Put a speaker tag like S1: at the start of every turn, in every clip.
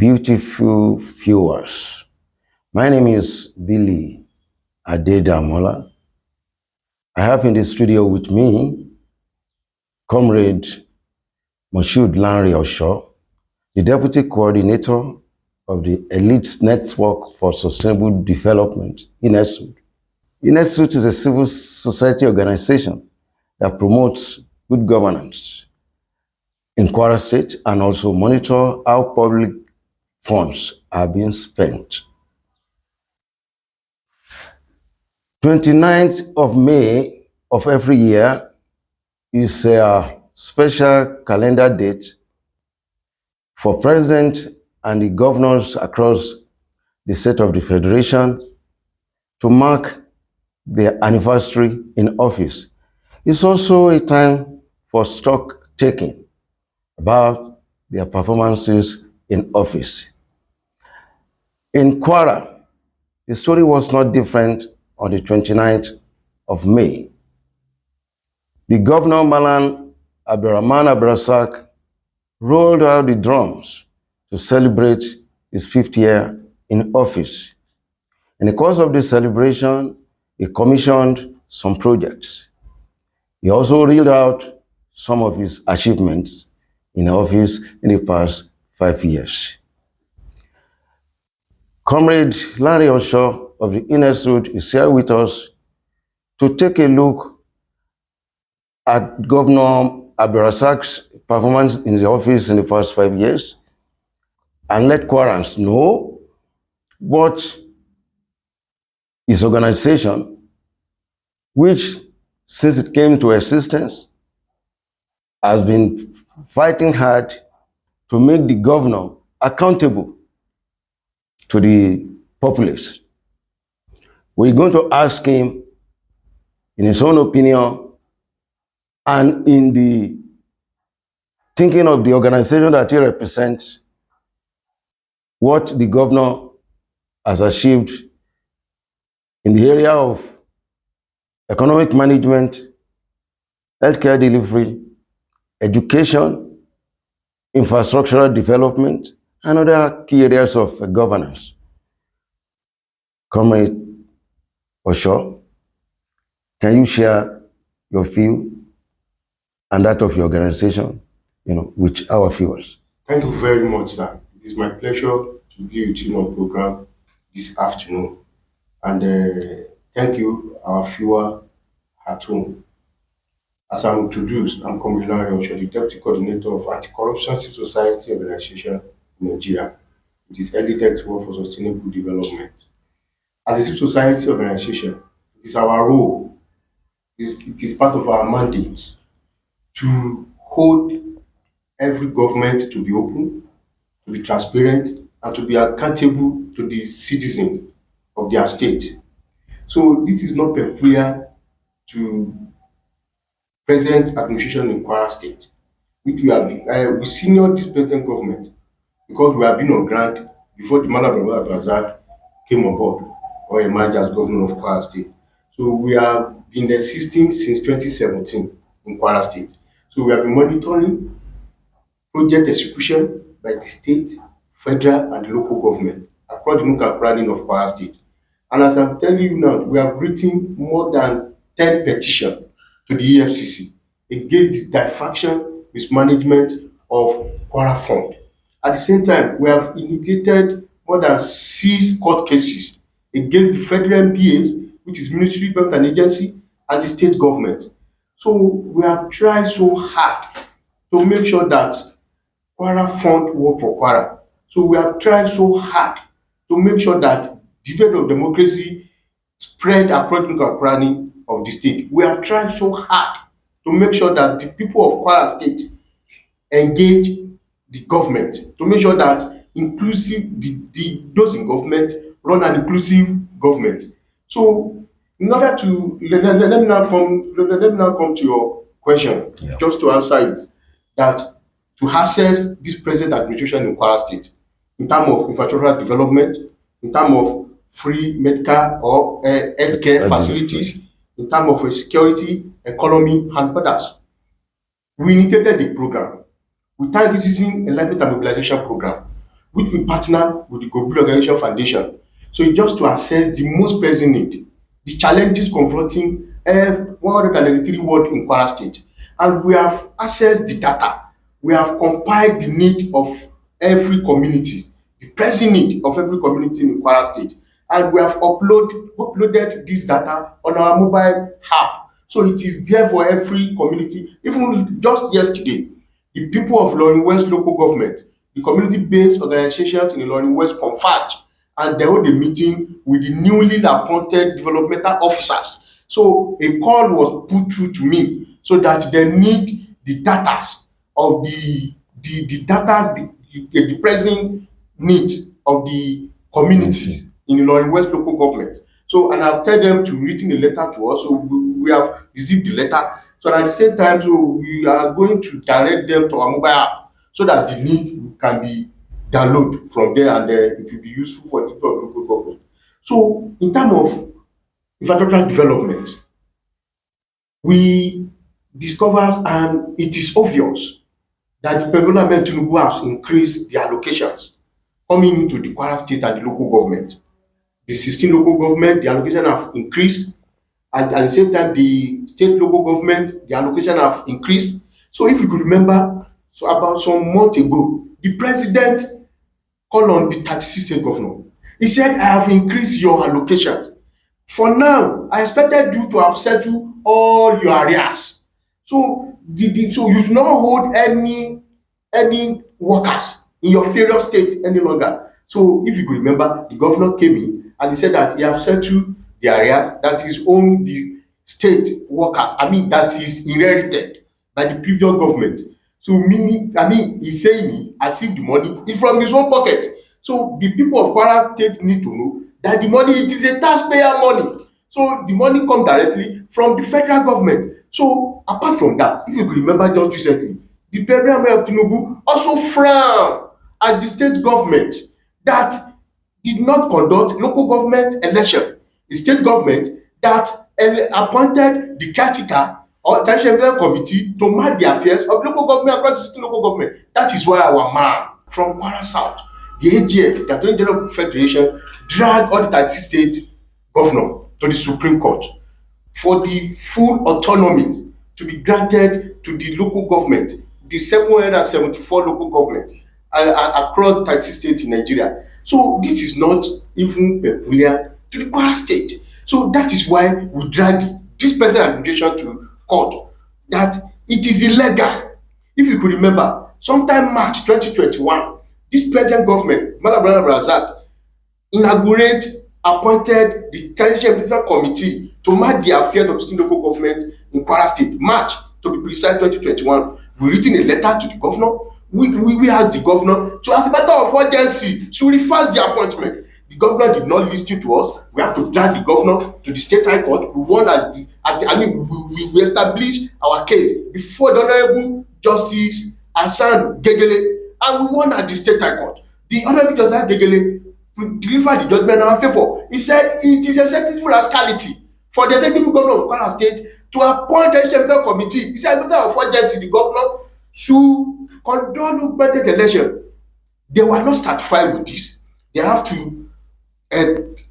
S1: beautiful viewers. My name is Billy Adedamola. I have in the studio with me Comrade Moshood Lanre Osho, the Deputy Coordinator of the Elite Network for Sustainable Development, ENetSUD. ENetSUD is a civil society organization that promotes good governance in Kwara State and also monitor how public funds are being spent. 29th of May of every year is a special calendar date for President and the governors across the state of the Federation to mark their anniversary in office. It's also a time for stock taking about their performances in office. In Kwara, the story was not different on the 29th of May. The governor, Malam AbdulRazaq's, rolled out the drums to celebrate his 5th year in office. In the course of this celebration, he commissioned some projects. He also reeled out some of his achievements in office in the past 5 years. Comrade Lanre Osho of the ENetSUD is here with us to take a look at Governor AbdulRazaq's performance in the office in the past 5 years and let Kwarans know what his organization, which since it came to existence, has been fighting hard to make the governor accountable to the populace. We're going to ask him, in his own opinion, and in the thinking of the organization that he represents, what the governor has achieved in the area of economic management, healthcare delivery, education, infrastructural development, and other key areas of governance. Comrade Osho, can you share your view and that of your organization, with our viewers?
S2: Thank you very much, sir. It is my pleasure to be with you on our program this afternoon. And thank you, our viewer at home. As I'm introduced, I'm Comrade Lanre Osho, the Deputy Coordinator of Anti-Corruption Civil Society Organization in Nigeria. It is Elite Network for Sustainable Development. As a civil society organization, it is our role, it is part of our mandate to hold every government to be open, to be transparent, and to be accountable to the citizens of their state. So this is not peculiar to present administration in Kwara State. We senior this present government because we have been on ground before the man of AbdulRazaq came on board or emerged as governor of Kwara State. So we have been existing since 2017 in Kwara State. So we have been monitoring project execution by the state, federal, and the local government across the local planning of Kwara State. And as I'm telling you now, we have written more than 10 petitions to the EFCC against the diffraction mismanagement of Kwara Fund. At the same time, we have initiated more than 6 court cases against the federal MPAs, which is Ministry of Government and Agency, and the state government. So we have tried so hard to make sure that Kwara Fund work for Kwara. So we have tried so hard to make sure that the debate of democracy spread across the local planning of the state. We have tried so hard to make sure that the people of Kwara State engage the government, to make sure that those in government run an inclusive government. So in order to let me now come to your question, just to answer it, that to access this present administration in Kwara State in terms of infrastructural development, in terms of free medical or healthcare facilities, in terms of security, economy, and others. We initiated the program. We titled this Enlightenment and Mobilization Program. which we partner with the Global Organization Foundation. So it's just to assess the most pressing need, the challenges confronting 183 wards in Kwara State. And we have assessed the data. We have compiled the need of every community, the pressing need of every community in Kwara State. And we have uploaded this data on our mobile app. So it is there for every community. Even just yesterday, the people of Ilorin West local government, the community-based organizations in Ilorin West converge and they hold a meeting with the newly appointed developmental officers. So a call was put through to me so that they need the data of the present need of the communities in Ilorin West local government. So and I've told them to written a letter to us. So we have received the letter. So at the same time, so we are going to direct them to our mobile app so that the need can be download from there and it will be useful for the people of local government. So in terms of infrastructural development, we discover and it is obvious that the government Tinubu has increased the allocations coming into the Kwara State and the local government. The 16 local government, the allocation have increased, and at the same time, the state local government, the allocation have increased. So if you could remember, so about some months ago, the president called on the 36 state governor. He said, I have increased your allocation. For now, I expected you to have settled all your arrears. So, so you should not hold any workers in your various states any longer. So if you could remember, the governor came in and he said that he has settled the areas that is owned the state workers. I mean, that is inherited by the previous government. So meaning, I mean, he's saying it as if the money is from his own pocket. So the people of Kwara State need to know that the money, it is a taxpayer money. So the money comes directly from the federal government. So apart from that, if you could remember just recently, the President of Tinubu also frowned at the state government that did not conduct local government election. The state government that appointed the caretaker or transitional committee to manage the affairs of local government across the state local government. That is why our man from Kwara South, the AGF, the Attorney General Federation, dragged all the 36 state governor to the Supreme Court for the full autonomy to be granted to the local government, the 774 local government across the 36 states in Nigeria. So this is not even peculiar to the Kwara State. So that is why we drag this present administration to court, that it is illegal. If you could remember, sometime March 2021, this present government, Madam AbdulRazaq's, appointed the transitional committee to manage the affairs of the local government in Kwara State. March, to be precise, 2021. We written a letter to the governor. We asked the governor to, as a matter of urgency, to reverse the appointment. The governor did not listen to us. We have to drag the governor to the state high court. We won we established our case before the Honorable Justice Hassan Gegele, and we won at the state high court. The Honorable Justice Gegele delivered the judgment in our favor. He said it is executive rascality for the executive governor of Kwara State to appoint a general committee. He said, as a matter of urgency, the governor should conduct local election. They were not satisfied with this. They have to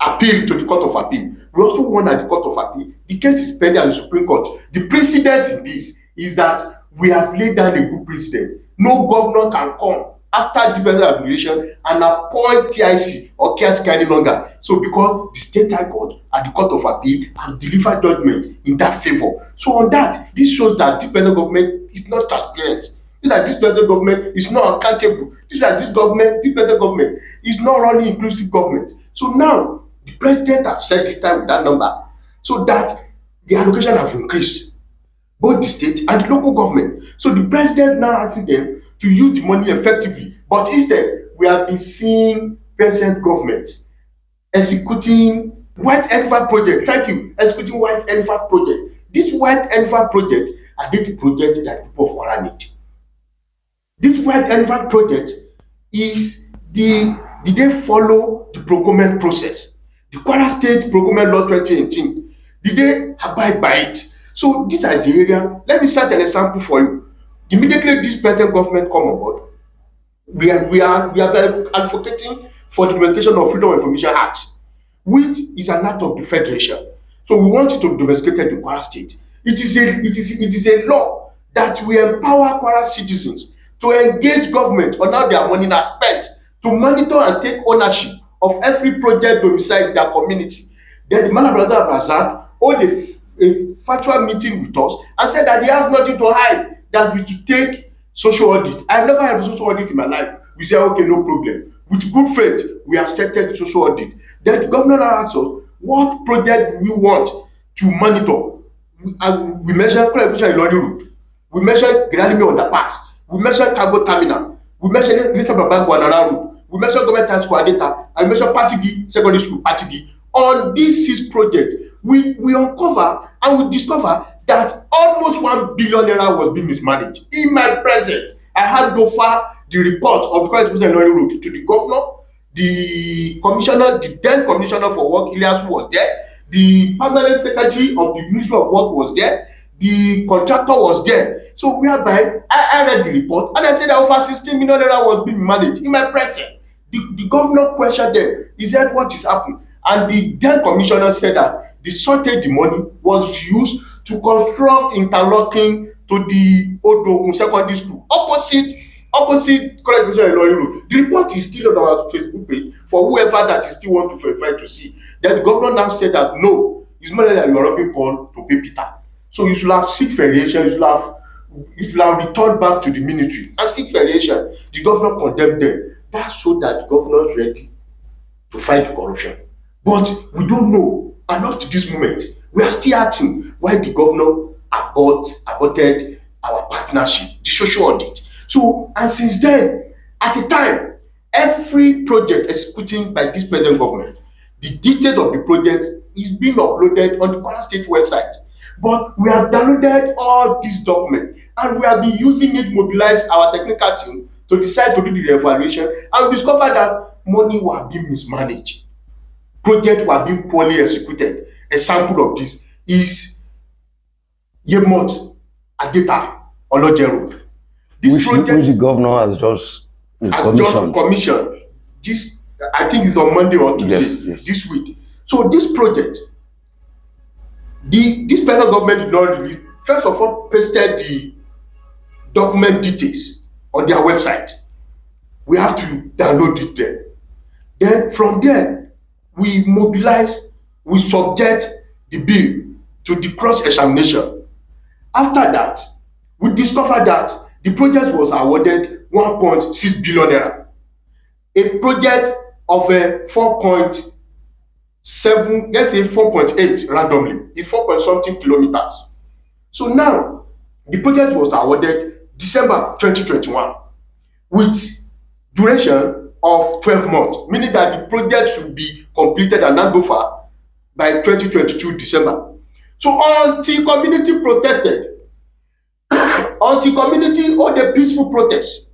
S2: appeal to the Court of Appeal. We also won at the Court of Appeal. The case is pending at the Supreme Court. The precedence in this is that we have laid down a good precedent. No governor can come after the present administration and appoint TIC or caretaker any longer. So because the state high court and the Court of Appeal have delivered judgment in that favor. So on that, this shows that the present government is not transparent. That this present government is not accountable. This present government is not running inclusive government. So now the president have set this time with that number so that the allocation have increased, both the state and the local government. So the president now asking them to use the money effectively. But instead, we have been seeing present government executing white elephant project. Thank you. Executing white elephant project. This white elephant project are the project that people of Kwara need. This white elephant project is did they follow the procurement process? The Kwara State Procurement Law 2018. Did they abide by it? So these are the area. Let me start an example for you. Immediately this present government come on board, We are advocating for the domestication of Freedom of Information Act, which is an act of the federation. So we want it to be domesticated in Kwara State. It is a law that will empower Kwara citizens to engage government on how their money are spent, to monitor and take ownership of every project domiciled in their community. Then the man Abdulrazaq hold a virtual meeting with us and said that he has nothing to hide, that we should take social audit. I've never had a social audit in my life. We say, okay, no problem. With good faith, we have started the social audit. Then the governor now asks us, what project do we want to monitor? We mentioned Kwara Ilorin Road. We mentioned Granimi Underpass. We mentioned Cargo Terminal. We mentioned Mr. Babangwa Anara Road. We mentioned Government High School Adeta. And we mentioned Patigi Secondary School Patigi. On these 6 projects, we uncover and we discover that almost 1 billion naira was being mismanaged. In my presence, I had over the report of the Kwara Ilorin Road to the governor, the commissioner, the then commissioner for work, Ilyasu, was there. The permanent secretary of the Ministry of Work was there. The contractor was there. So whereby I read the report and I said that over 16 million naira was being managed in my presence. The governor questioned them. He said, what is happening? And the then commissioner said that the sorted the money was used to construct interlocking to the Odogun Secondary School opposite College Ilorin Road. The report is still on our Facebook page for whoever that is still want to verify to see. Then the governor now said that no, it's not that you are robbing Paul to pay Peter. So you should have seek variation, you should have returned back to the military and seek variation. The governor condemned them. That's so that the governor is ready to fight corruption. But we don't know, and up to this moment, we are still asking why the governor aborted our partnership, the social audit. So, and since then, at the time, every project executed by this present government, the details of the project is being uploaded on the Kwara State website. But we have downloaded all these documents and we have been using it to mobilize our technical team to decide to do the evaluation, and we discovered that money was being mismanaged. Projects were being poorly executed. A sample of this is Yemot Adeta Oloje Road.
S1: Which the governor has just
S2: commissioned. This, I think, is on Monday or Tuesday, yes. This week. So this project, this present government did not release. First of all, pasted the document details on their website. We have to download it there. Then from there, we mobilize, we subject the bill to the cross-examination. After that, we discovered that the project was awarded 1.6 billion naira. A project of a 4.7, let's say 4.8 randomly, is 4 point something kilometers. So now, the project was awarded December 2021 with duration of 12 months, meaning that the project should be completed and handed over by 2022 December. So until community protested, until community all the peaceful protests,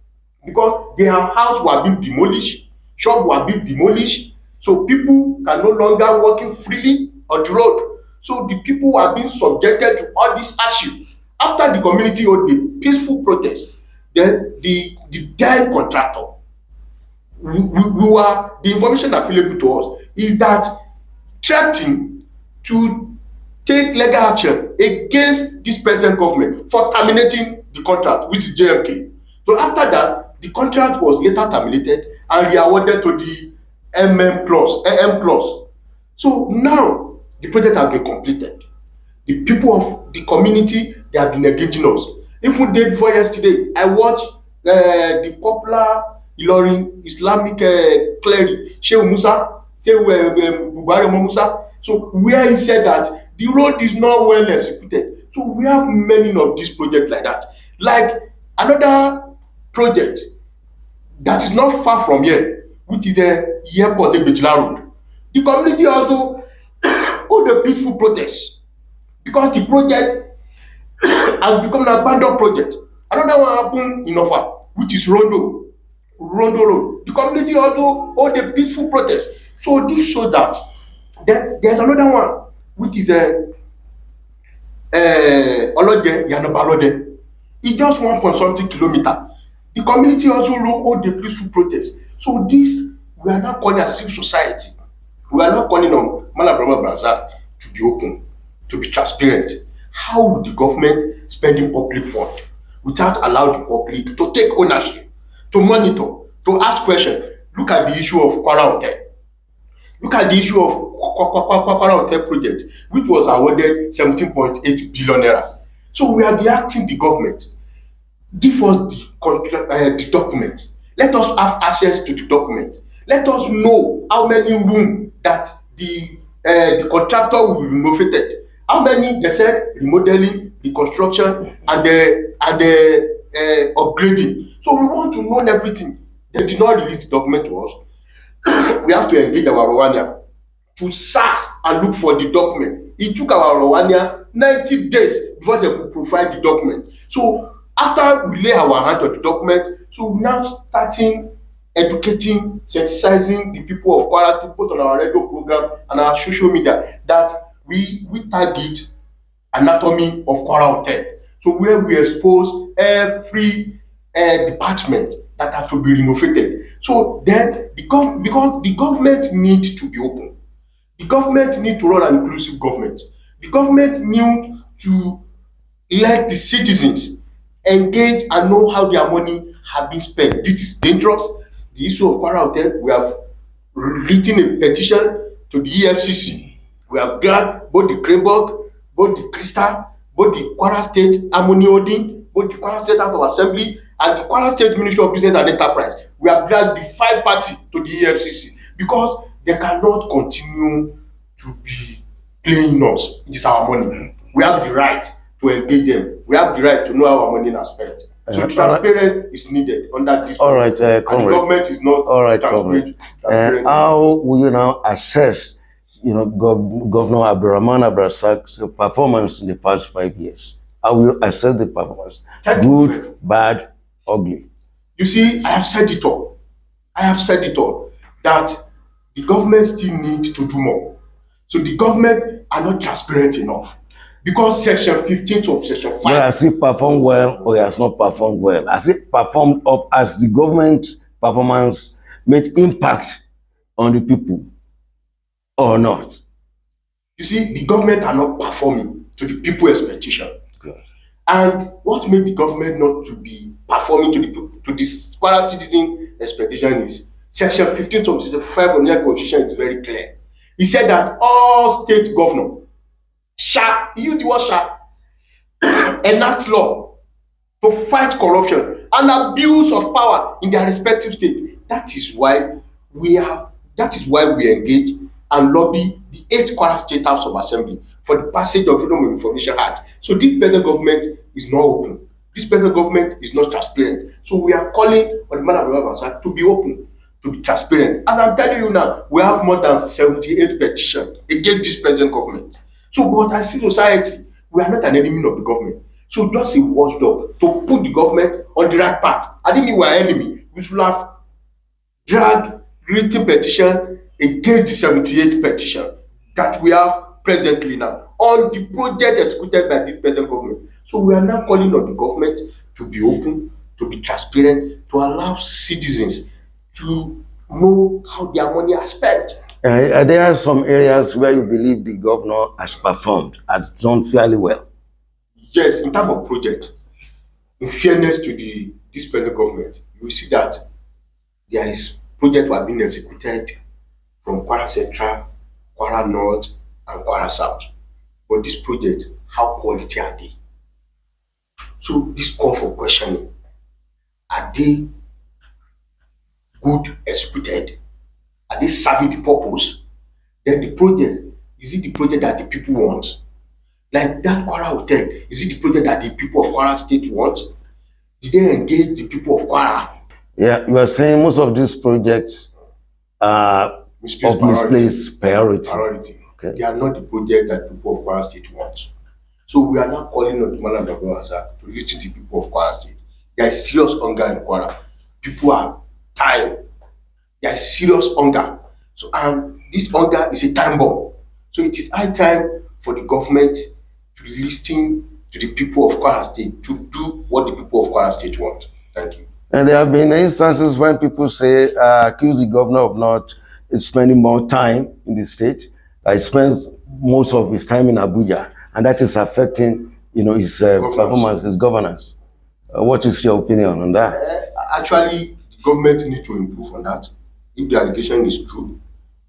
S2: because their house were being demolished, shops were being demolished, so people can no longer walking freely on the road. So the people were being subjected to all this hardship. After the community held the peaceful protest, then the then contractor, the information available to us is that threatening to take legal action against this present government for terminating the contract, which is JMK. So after that, the contract was later terminated and re-awarded to the MM Plus. So now the project has been completed. The people of the community, they have been engaging us. Even day before yesterday, I watched the popular Ilorin Islamic cleric Sheikh Musa, Bubare Musa. So where he said that the road is not well executed. So we have many of these projects like that. Like another project that is not far from here, which is the airport Bejila Road. The community also hold a peaceful protest because the project has become an abandoned project. Another one happened in Ofa, which is Rondo Road. The community also hold a peaceful protest. So this shows that there's another one, which is Olode Yanabalode. It's just 1 point something kilometer. The community also hold the peaceful protest. So this, we are now calling as civil society. We are now calling on Malam AbdulRazaq to be open, to be transparent. How would the government spending public fund without allowing the public to take ownership, to monitor, to ask questions? Look at the issue of Kwara Hotel. Look at the issue of Kwara Hotel project, which was awarded 17.8 billion naira. So we are asking the government, give us the document. Let us have access to the document. Let us know how many rooms that the contractor will be renovated. How many, they said, remodeling, the construction, and the upgrading. So we want to know everything. They did not release the document to us. We have to engage our Rwanda to search and look for the document. It took our Rwanda 90 days before they could provide the document. So after we lay our hand on the document, so we now starting educating, sensitizing the people of Kwara State, both on our radio program and our social media, that we target anatomy of Kwara Hotel. So where we expose every department that has to be renovated. So then, because the government needs to be open, the government need to run an inclusive government. The government need to let the citizens engage and know how their money have been spent. This is dangerous. The issue of Kwara Hotel, we have written a petition to the EFCC. We have dragged both the Greenberg, both the Crystal, both the Kwara State Harmony Holding, both the Kwara State House of Assembly, and the Kwara State Ministry of Business and Enterprise. We have dragged the 5 parties to the EFCC because they cannot continue to be playing us. It is our money. We have the right to engage them. We have the right to know how our money is spent. So transparency is needed under this.
S1: All right,
S2: and the government is not transparent.
S1: How will you now assess, Governor AbdulRazaq's performance in the past 5 years? How will you assess the performance? Good, bad, ugly?
S2: You see, I have said it all. That the government still needs to do more. So the government are not transparent enough. Because section 15 of section 5.
S1: Well, has it performed well or has not performed well? Has it performed up as the government's performance made impact on the people or not?
S2: You see, the government are not performing to the people's expectation.
S1: Good.
S2: And what made the government not to be performing to the Kwara citizen expectation is section 15 of section 5 of the Constitution is very clear. He said that all state governors shall, he used the word shall, enact law to fight corruption and abuse of power in their respective state. That is why we engage and lobby the 8th Kwara State House of Assembly for the passage of Freedom of Information Act. So this present government is not open. This present government is not transparent. So we are calling on the Malam AbdulRazaq to be open, to be transparent. As I'm telling you now, we have more than 78 petitions against this present government. So, but as civil society, we are not an enemy of the government. So just a watchdog to put the government on the right path. I didn't mean we are enemy. We should have dragged written petition against the 78 petition that we have presently now on the project executed by this present government. So we are now calling on the government to be open, to be transparent, to allow citizens to know how their money is spent.
S1: There are some areas where you believe the governor has performed, has done fairly well.
S2: Yes, in terms of project, in fairness to this present government, you will see that there is project that have been executed from Kwara Central, Kwara North, and Kwara South. But this project, how quality are they? So this call for questioning. Are they good executed? Are they serving the purpose? Then the project, is it the project that the people want? Like that Kwara Hotel, is it the project that the people of Kwara State want? Did they engage the people of Kwara?
S1: Yeah, you are saying most of these projects are of misplaced priority.
S2: Okay. They are not the project that people of Kwara State want. So we are now calling on Malam AbdulRazaq to listen to the people of Kwara State. There is serious hunger in Kwara. People are tired. There is serious hunger. So, and this hunger is a time bomb. So it is high time for the government to listen to the people of Kwara State, to do what the people of Kwara State want. Thank you.
S1: And there have been instances when people say, accuse the governor of not spending more time in the state. He spends most of his time in Abuja, and that is affecting, his performance, his governance. What is your opinion on that?
S2: Actually, the government need to improve on that if the allegation is true.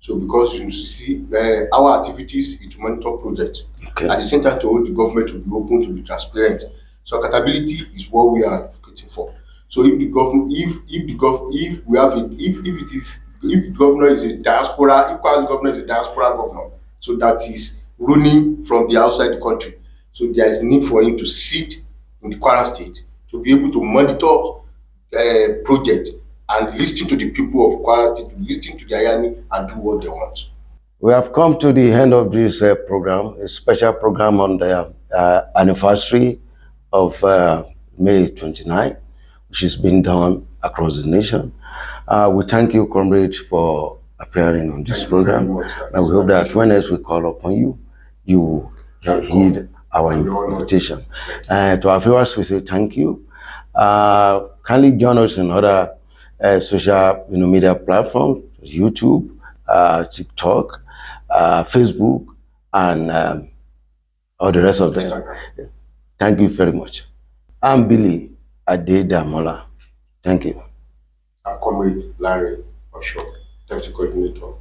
S2: So because you see, our activities is to monitor projects.
S1: Okay.
S2: At the same time, to hold the government to be open, to be transparent. So accountability is what we are advocating for. So if the government, if we have a, if it is, if the governor is a diaspora, if Kwara's governor is a diaspora governor, so that is running from the outside the country. So there is need for him to sit in the Kwara state to be able to monitor project and listen to the people of Kwara state, listen to their yearning and do what they want.
S1: We have come to the end of this program, a special program on the anniversary of May 29, which is being done across the nation. We thank you, comrade, for appearing on this program. And we hope that when else we call upon you, you heed our invitation. To our viewers, we say thank you. Kindly join us in other social media platforms, YouTube, TikTok, Facebook, and all the rest of them. Thank you very much. I'm Billy Adedamola. Thank you.
S2: I'm Comrade Lanre, Osho, Deputy Coordinator.